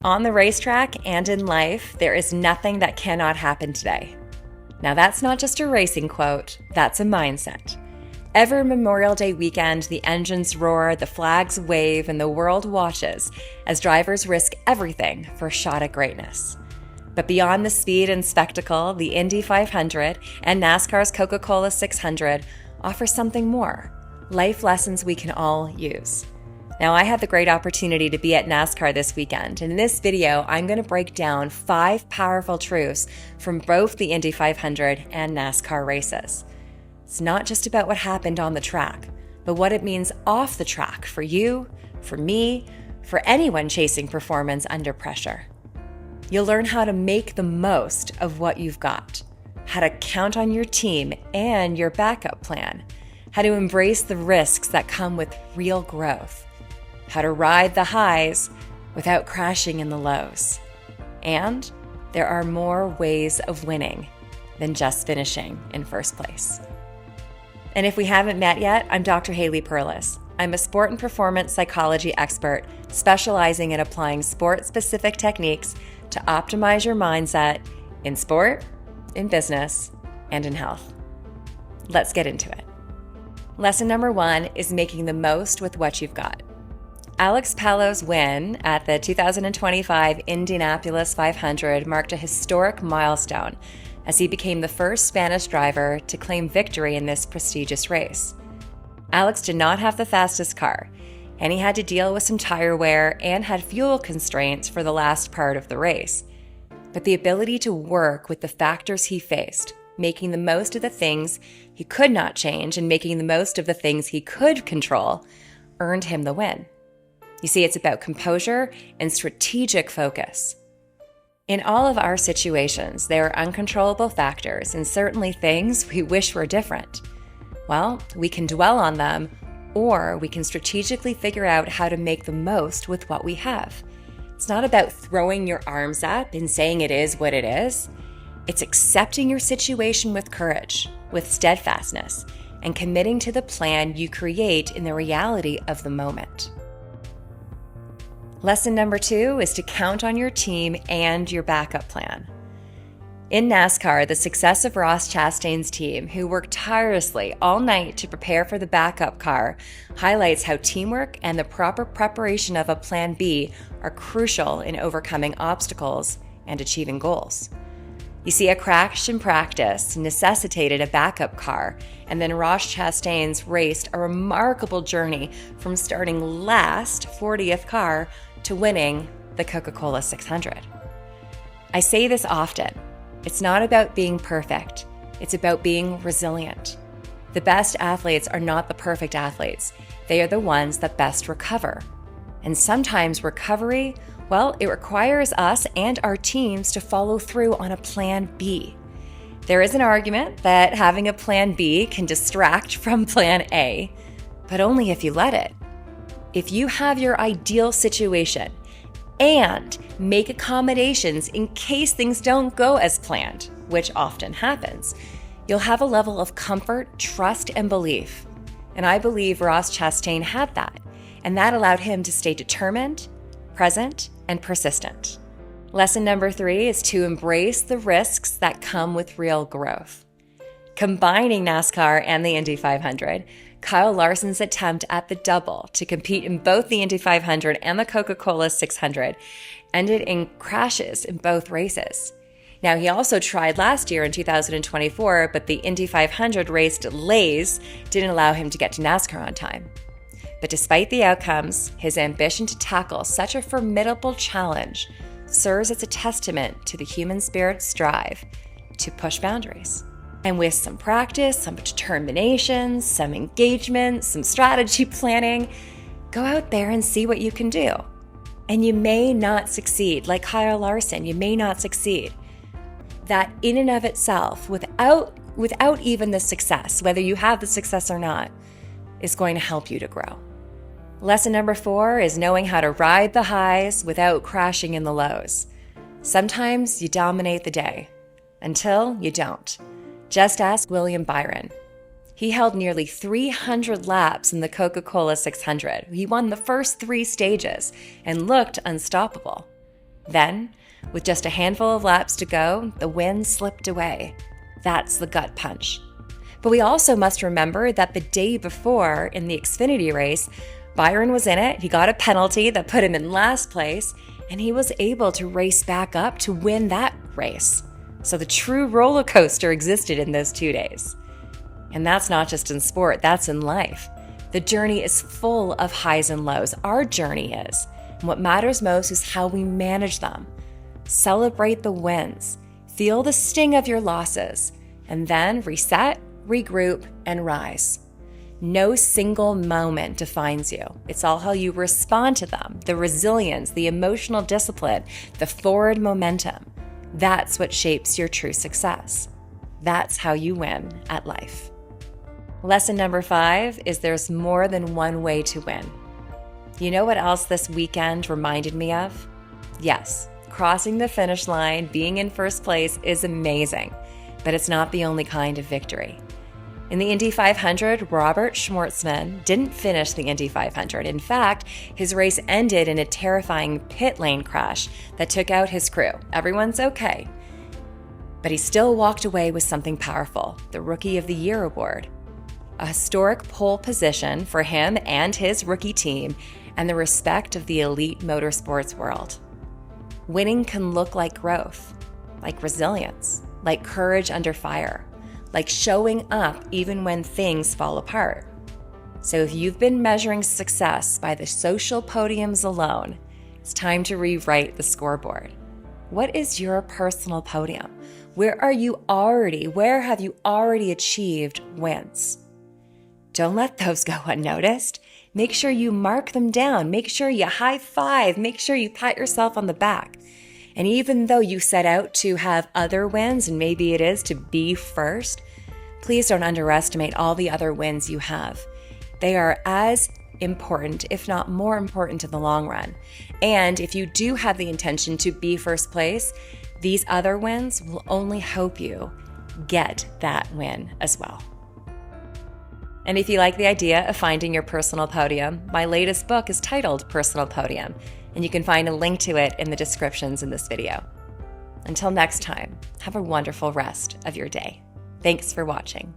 On the racetrack and in life, there is nothing that cannot happen today. Now that's not just a racing quote, that's a mindset. Every Memorial Day weekend, the engines roar, the flags wave, and the world watches as drivers risk everything for a shot at greatness. But beyond the speed and spectacle, the Indy 500 and NASCAR's Coca-Cola 600 offer something more, life lessons we can all use. Now, I had the great opportunity to be at NASCAR this weekend, and in this video, I'm going to break down 5 powerful truths from both the Indy 500 and NASCAR races. It's not just about what happened on the track, but what it means off the track for you, for me, for anyone chasing performance under pressure. You'll learn how to make the most of what you've got, how to count on your team and your backup plan, how to embrace the risks that come with real growth, how to ride the highs without crashing in the lows. And there are more ways of winning than just finishing in first place. And if we haven't met yet, I'm Dr. Haley Perlis. I'm a sport and performance psychology expert specializing in applying sport-specific techniques to optimize your mindset in sport, in business, and in health. Let's get into it. Lesson number 1 is making the most with what you've got. Alex Palou's win at the 2025 Indianapolis 500 marked a historic milestone as he became the first Spanish driver to claim victory in this prestigious race. Alex did not have the fastest car, and he had to deal with some tire wear and had fuel constraints for the last part of the race. But the ability to work with the factors he faced, making the most of the things he could not change and making the most of the things he could control, earned him the win. You see, it's about composure and strategic focus. In all of our situations, there are uncontrollable factors and certainly things we wish were different. Well, we can dwell on them, or we can strategically figure out how to make the most with what we have. It's not about throwing your arms up and saying it is what it is. It's accepting your situation with courage, with steadfastness, and committing to the plan you create in the reality of the moment. Lesson number 2 is to count on your team and your backup plan. In NASCAR, the success of Ross Chastain's team, who worked tirelessly all night to prepare for the backup car, highlights how teamwork and the proper preparation of a Plan B are crucial in overcoming obstacles and achieving goals. You see, a crash in practice necessitated a backup car, and then Ross Chastain's raced a remarkable journey from starting last, 40th car, to winning the Coca-Cola 600. I say this often. It's not about being perfect. It's about being resilient. The best athletes are not the perfect athletes. They are the ones that best recover. And sometimes recovery, well, it requires us and our teams to follow through on a Plan B. There is an argument that having a Plan B can distract from Plan A, but only if you let it. If you have your ideal situation and make accommodations in case things don't go as planned, which often happens, you'll have a level of comfort, trust, and belief. And I believe Ross Chastain had that, and that allowed him to stay determined, present, and persistent. Lesson number 3 is to embrace the risks that come with real growth. Combining NASCAR and the Indy 500, Kyle Larson's attempt at the double to compete in both the Indy 500 and the Coca-Cola 600 ended in crashes in both races. Now, he also tried last year in 2024, but the Indy 500 race delays didn't allow him to get to NASCAR on time. But despite the outcomes, his ambition to tackle such a formidable challenge serves as a testament to the human spirit's drive to push boundaries. And with some practice, some determination, some engagement, some strategy planning, go out there and see what you can do. And you may not succeed, like Kyle Larson, you may not succeed. That in and of itself, without even the success, whether you have the success or not, is going to help you to grow. Lesson number 4 is knowing how to ride the highs without crashing in the lows. Sometimes you dominate the day, until you don't. Just ask William Byron. He held nearly 300 laps in the Coca-Cola 600. He won the first 3 stages and looked unstoppable. Then, with just a handful of laps to go, the win slipped away. That's the gut punch. But we also must remember that the day before in the Xfinity race, Byron was in it. He got a penalty that put him in last place, and he was able to race back up to win that race. So the true roller coaster existed in those 2 days. And that's not just in sport, that's in life. The journey is full of highs and lows. Our journey is. And what matters most is how we manage them. Celebrate the wins. Feel the sting of your losses. And then reset, regroup, and rise. No single moment defines you. It's all how you respond to them, the resilience, the emotional discipline, the forward momentum. That's what shapes your true success. That's how you win at life. Lesson number 5 is there's more than one way to win. You know what else this weekend reminded me of? Yes, crossing the finish line, being in first place is amazing, but it's not the only kind of victory. In the Indy 500, Robert Shwartzman didn't finish the Indy 500. In fact, his race ended in a terrifying pit lane crash that took out his crew. Everyone's okay. But he still walked away with something powerful, the Rookie of the Year award. A historic pole position for him and his rookie team, and the respect of the elite motorsports world. Winning can look like growth, like resilience, like courage under fire, like showing up even when things fall apart. So if you've been measuring success by the social podiums alone, it's time to rewrite the scoreboard. What is your personal podium? Where have you already achieved wins? Don't let those go unnoticed. Make sure you mark them down. Make sure you high five. Make sure you pat yourself on the back. And even though you set out to have other wins, and maybe it is to be first, please don't underestimate all the other wins you have. They are as important, if not more important in the long run. And if you do have the intention to be first place, these other wins will only help you get that win as well. And if you like the idea of finding your personal podium, my latest book is titled Personal Podium, and you can find a link to it in the descriptions in this video. Until next time, have a wonderful rest of your day. Thanks for watching.